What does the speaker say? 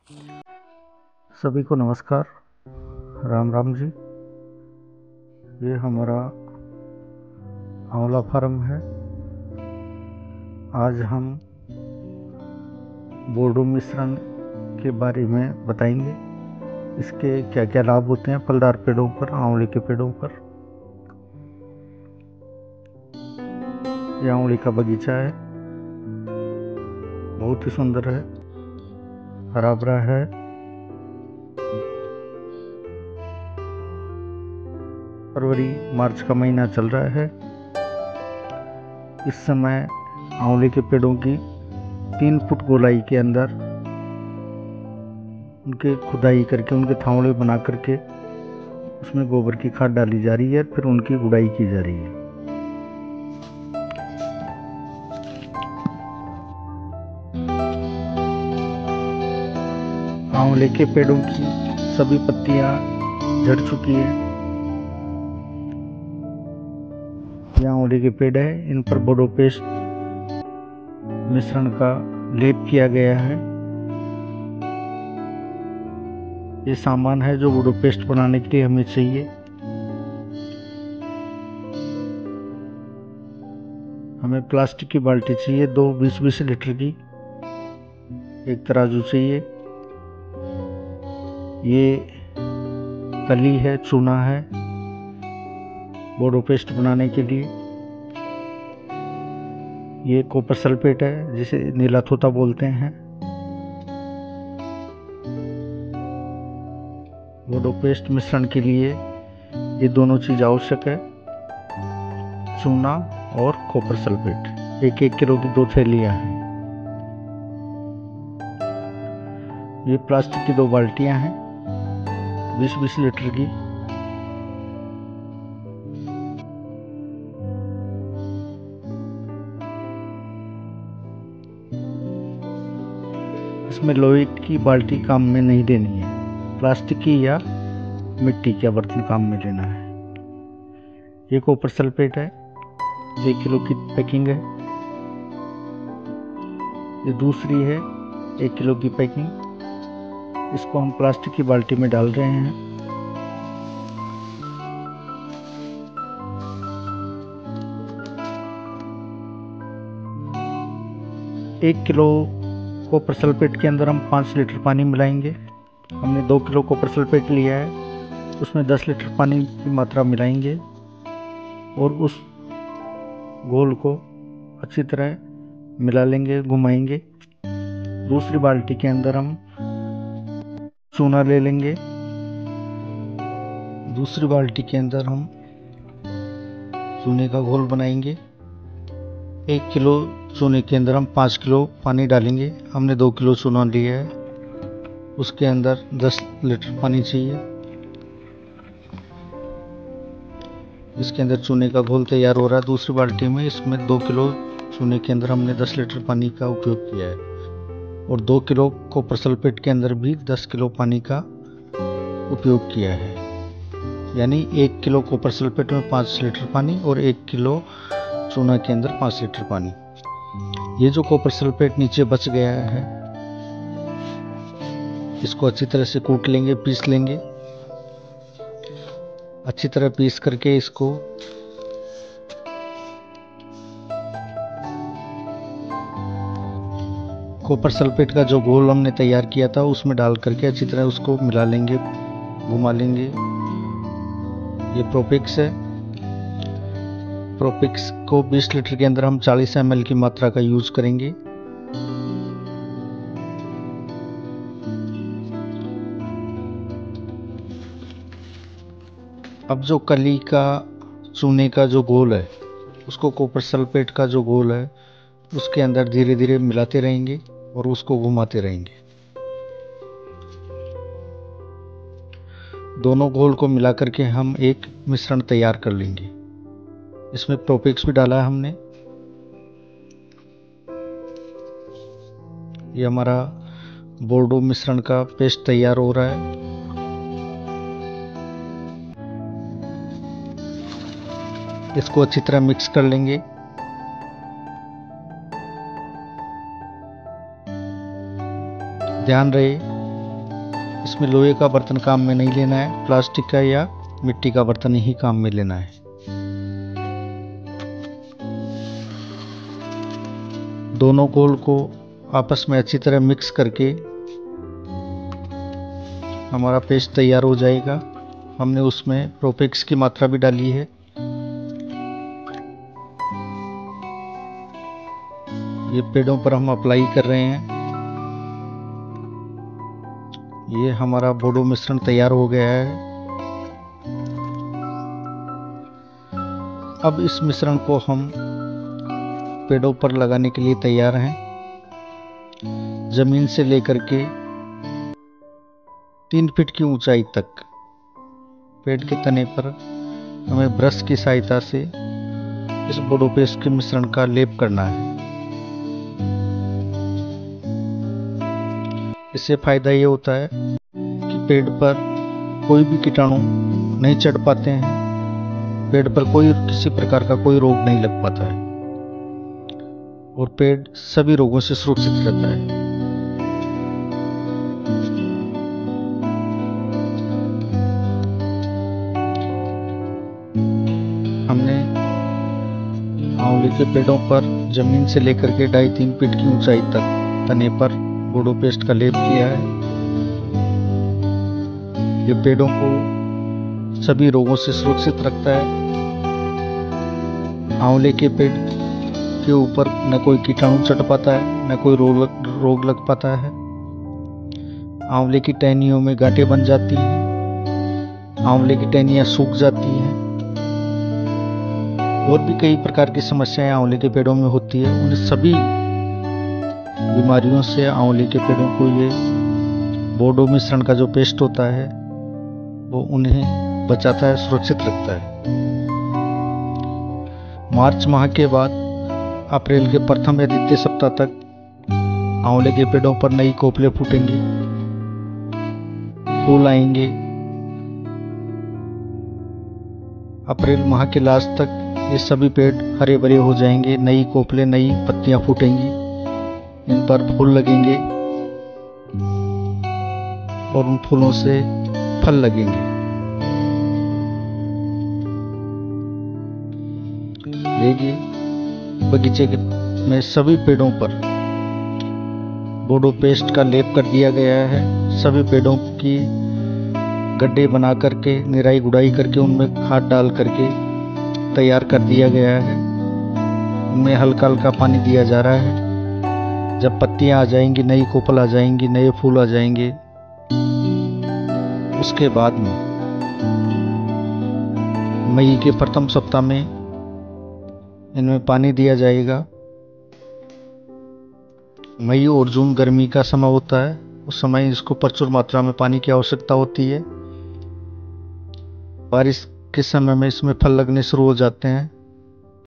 सभी को नमस्कार, राम राम जी। ये हमारा आंवला फार्म है। आज हम बोर्डो मिश्रण के बारे में बताएंगे। इसके क्या क्या लाभ होते हैं फलदार पेड़ों पर, आंवले के पेड़ों पर। यह आंवले का बगीचा है, बहुत ही सुंदर है, हरा भरा है। फरवरी मार्च का महीना चल रहा है। इस समय आंवले के पेड़ों की 3 फुट गोलाई के अंदर उनके खुदाई करके, उनके थावड़े बना करके उसमें गोबर की खाद डाली जा रही है, फिर उनकी गुड़ाई की जा रही है। आंवले के पेड़ों की सभी पत्तियां झड़ चुकी है। ये आंवले के पेड़ है, इन पर बोडो पेस्ट मिश्रण का लेप किया गया है। ये सामान है जो बोडो पेस्ट बनाने के लिए हमें चाहिए। हमें प्लास्टिक की बाल्टी चाहिए, 2 20-20 लीटर की। एक तराजू चाहिए। ये कली है, चूना है बोडो पेस्ट बनाने के लिए। ये कॉपर सल्फेट है, जिसे नीला तोता बोलते हैं। बोडो पेस्ट मिश्रण के लिए ये दोनों चीज आवश्यक है, चूना और कॉपर सल्फेट। 1-1 किलो की 2 थैलियां हैं। ये प्लास्टिक की 2 बाल्टियां हैं, 20-20 लीटर की। इसमें लोहे की बाल्टी काम में नहीं लेनी है, प्लास्टिक की या मिट्टी का बर्तन काम में लेना है। ये कॉपर सल्फेट है, 1 किलो की पैकिंग है। ये दूसरी है 1 किलो की पैकिंग। इसको हम प्लास्टिक की बाल्टी में डाल रहे हैं। एक किलो कॉपर सल्फेट के अंदर हम 5 लीटर पानी मिलाएंगे। हमने 2 किलो कॉपर सल्फेट लिया है, उसमें 10 लीटर पानी की मात्रा मिलाएंगे और उस घोल को अच्छी तरह मिला लेंगे, घुमाएंगे। दूसरी बाल्टी के अंदर हम चूना ले लेंगे। दूसरी बाल्टी के अंदर हम चूने का घोल बनाएंगे। 1 किलो चूने के अंदर हम 5 किलो पानी डालेंगे। हमने 2 किलो चूना लिया है, उसके अंदर 10 लीटर पानी चाहिए। इसके अंदर चूने का घोल तैयार हो रहा है। दूसरी बाल्टी में इसमें 2 किलो चूने के अंदर हमने 10 लीटर पानी का उपयोग किया है और 2 किलो कॉपर सल्फेट के अंदर भी 10 किलो पानी का उपयोग किया है। यानी 1 किलो कॉपर सल्फेट में 5 लीटर पानी और 1 किलो चूना के अंदर 5 लीटर पानी। ये जो कॉपर सल्फेट नीचे बच गया है, इसको अच्छी तरह से कूट लेंगे, पीस लेंगे। अच्छी तरह पीस करके इसको कॉपर सल्फेट का जो घोल हमने तैयार किया था उसमें डाल करके अच्छी तरह उसको मिला लेंगे, घुमा लेंगे। ये प्रोपिक्स है। प्रोपिक्स को 20 लीटर के अंदर हम 40 ml की मात्रा का यूज करेंगे। अब जो कली का चूने का जो घोल है, उसको कॉपर सल्फेट का जो घोल है उसके अंदर धीरे धीरे मिलाते रहेंगे और उसको घुमाते रहेंगे। दोनों घोल को मिला करके हम एक मिश्रण तैयार कर लेंगे। इसमें प्रोपिक्स भी डाला है हमने। ये हमारा बोर्डो मिश्रण का पेस्ट तैयार हो रहा है। इसको अच्छी तरह मिक्स कर लेंगे। ध्यान रहे इसमें लोहे का बर्तन काम में नहीं लेना है, प्लास्टिक का या मिट्टी का बर्तन ही काम में लेना है। दोनों घोल को आपस में अच्छी तरह मिक्स करके हमारा पेस्ट तैयार हो जाएगा। हमने उसमें प्रोपेक्स की मात्रा भी डाली है। ये पेड़ों पर हम अप्लाई कर रहे हैं। ये हमारा बोडो मिश्रण तैयार हो गया है। अब इस मिश्रण को हम पेड़ों पर लगाने के लिए तैयार हैं। जमीन से लेकर के 3 फीट की ऊंचाई तक पेड़ के तने पर हमें ब्रश की सहायता से इस बोडो पेस्ट के मिश्रण का लेप करना है। इससे फायदा ये होता है कि पेड़ पर कोई भी कीटाणु नहीं चढ़ पाते हैं, पेड़ पर किसी प्रकार का कोई रोग नहीं लग पाता है और पेड़ सभी रोगों से सुरक्षित रहता है। हमने आंवले के पेड़ों पर जमीन से लेकर के 2.5-3 फीट की ऊंचाई तक तने पर बोडो पेस्ट का लेप किया है। ये पेड़ों को सभी रोगों से सुरक्षित रखता है। आंवले के पेड़ के ऊपर न कोई कीटाणु चढ़ पाता है, न कोई रोग लग पाता है। आंवले की टहनियों में गांठें बन जाती हैं, आंवले की टहनियाँ सूख जाती हैं। और भी कई प्रकार की समस्याएं आंवले के पेड़ों में होती है। उन सभी बीमारियों से आंवले के पेड़ों को ये बोडो मिश्रण का जो पेस्ट होता है वो उन्हें बचाता है, सुरक्षित रखता है। मार्च माह के बाद अप्रैल के प्रथम या द्वितीय सप्ताह तक आंवले के पेड़ों पर नई कोपले फूटेंगी, फूल आएंगे। अप्रैल माह के लास्ट तक ये सभी पेड़ हरे भरे हो जाएंगे, नई कोपले, नई पत्तियां फूटेंगी, इन पर फूल लगेंगे और उन फूलों से फल लगेंगे। देखिए, बगीचे में सभी पेड़ों पर बोडो पेस्ट का लेप कर दिया गया है। सभी पेड़ों की गड्ढे बना करके, निराई गुड़ाई करके, उनमें खाद डाल करके तैयार कर दिया गया है। उनमें हल्का हल्का पानी दिया जा रहा है। जब पत्तियां आ जाएंगी, नई कोपल आ जाएंगी, नए फूल आ जाएंगे, उसके बाद में मई के प्रथम सप्ताह में इनमें पानी दिया जाएगा। मई और जून गर्मी का समय होता है, उस समय इसको प्रचुर मात्रा में पानी की आवश्यकता होती है। बारिश के समय में इसमें फल लगने शुरू हो जाते हैं।